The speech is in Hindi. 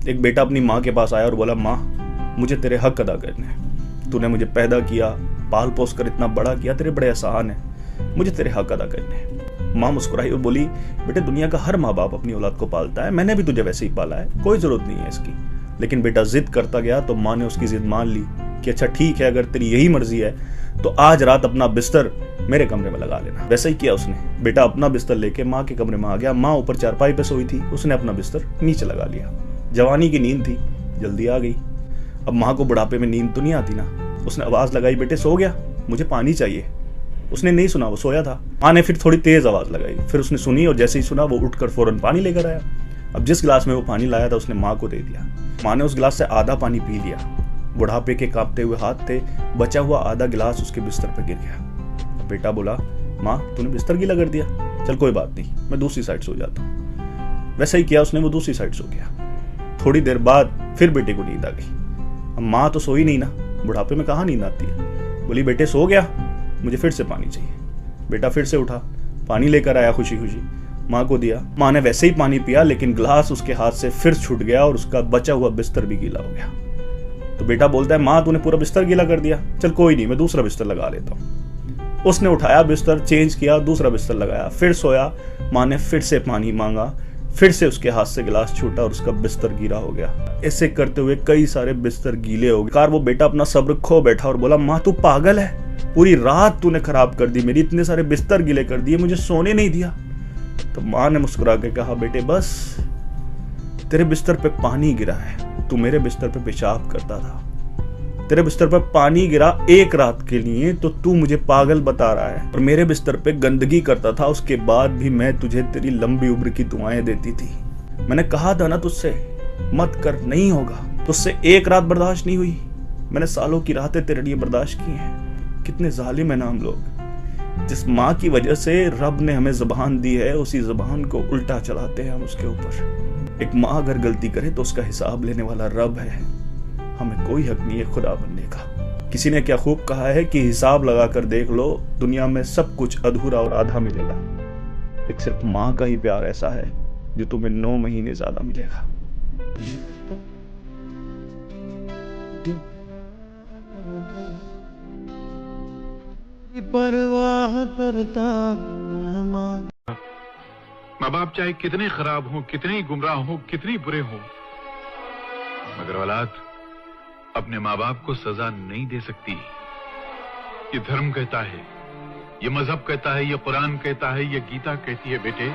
एक बेटा अपनी माँ के पास आया और बोला, माँ मुझे तेरे हक अदा करने हैं, तूने मुझे पैदा किया, पाल पोस कर इतना बड़ा किया, तेरे बड़े एहसान है, मुझे तेरे हक अदा करने हैं। माँ मुस्कुराई और बोली, बेटे दुनिया का हर माँ बाप अपनी औलाद को पालता है, मैंने भी तुझे वैसे ही पाला है, कोई जरूरत नहीं है इसकी। लेकिन बेटा जिद करता गया तो माँ ने उसकी जिद मान ली कि अच्छा ठीक है, अगर तेरी यही मर्जी है तो आज रात अपना बिस्तर मेरे कमरे में लगा लेना। वैसा ही किया उसने। बेटा अपना बिस्तर लेके माँ के कमरे में आ गया। माँ ऊपर चारपाई पे सोई थी, उसने अपना बिस्तर नीचे लगा लिया। जवानी की नींद थी, जल्दी आ गई। अब माँ को बुढ़ापे में नींद तो नहीं आती ना। उसने आवाज लगाई, बेटे सो गया, मुझे पानी चाहिए। उसने नहीं सुना, वो सोया था। माँ ने फिर थोड़ी तेज आवाज लगाई, फिर उसने सुनी और जैसे ही सुना वो उठकर फौरन पानी लेकर आया। अब जिस गिलास में वो पानी लाया था उसने माँ को दे दिया। माँ ने उस गिलास से आधा पानी पी लिया। बुढ़ापे के कांपते हुए हाथ थे, बचा हुआ आधा गिलास उसके बिस्तर पर गिर गया। अब बेटा बोला, माँ तूने बिस्तर गीला कर दिया, चल कोई बात नहीं, मैं दूसरी साइड सो जाता हूँ। वैसा ही किया उसने, वो दूसरी साइड सो गया। थोड़ी देर बाद फिर बेटे को नींद आ गई। अब माँ तो सोई नहीं ना, बुढ़ापे में कहाँ नींद आती है। बोली, बेटे सो गया, मुझे फिर से पानी चाहिए। बेटा फिर से उठा, पानी लेकर आया खुशी खुशी, माँ को दिया। माँ ने वैसे ही पानी पिया, लेकिन गिलास उसके हाथ से फिर छूट गया और उसका बचा हुआ बिस्तर भी गीला हो गया। तो बेटा बोलता है, माँ तूने पूरा बिस्तर गीला कर दिया, चल कोई नहीं, मैं दूसरा बिस्तर लगा लेता हूँ। उसने उठाया बिस्तर, चेंज किया, दूसरा बिस्तर लगाया, फिर सोया। माँ ने फिर से पानी मांगा, फिर से उसके हाथ से गिलास छूटा और उसका बिस्तर गीला हो गया। ऐसे करते हुए कई सारे बिस्तर गीले हो गए। वो बेटा अपना सब्र खो बैठा और बोला, माँ तू पागल है, पूरी रात तूने खराब कर दी मेरी, इतने सारे बिस्तर गीले कर दिए, मुझे सोने नहीं दिया। तो माँ ने मुस्कुरा के कहा, बेटे बस तेरे बिस्तर पे पानी गिरा है, तू मेरे बिस्तर पे पेशाब करता था, तेरे बिस्तर पर पानी गिरा एक रात के लिए तो तू मुझे पागल बता रहा है, और मेरे बिस्तर पे गंदगी करता था, उसके बाद भी मैं तुझे तेरी लंबी उम्र की दुआएं देती थी। मैंने कहा था ना तुझसे मत कर, नहीं होगा। तुझसे एक रात बर्दाश्त नहीं हुई, मैंने सालों की रातें तेरे लिए बर्दाश्त की हैं। कितने जालिम है ना हम लोग। जिस माँ की वजह से रब ने हमें जुबान दी है, उसी जुबान को उल्टा चलाते हैं हम उसके ऊपर। एक माँ अगर गलती करे तो उसका हिसाब लेने वाला रब है, हमें कोई हक नहीं है खुदा बनने का। किसी ने क्या खूब कहा है कि हिसाब लगा कर देख लो, दुनिया में सब कुछ अधूरा और आधा मिलेगा, एक सिर्फ माँ का ही प्यार ऐसा है जो तुम्हें 9 महीने ज्यादा मिलेगा। परवाह करता माँ बाप चाहे कितने खराब हों, कितने गुमराह हों, कितने बुरे हों, मगर औलाद अपने माँ बाप को सजा नहीं दे सकती। ये धर्म कहता है, ये मजहब कहता है, ये कुरान कहता है, ये गीता कहती है, बेटे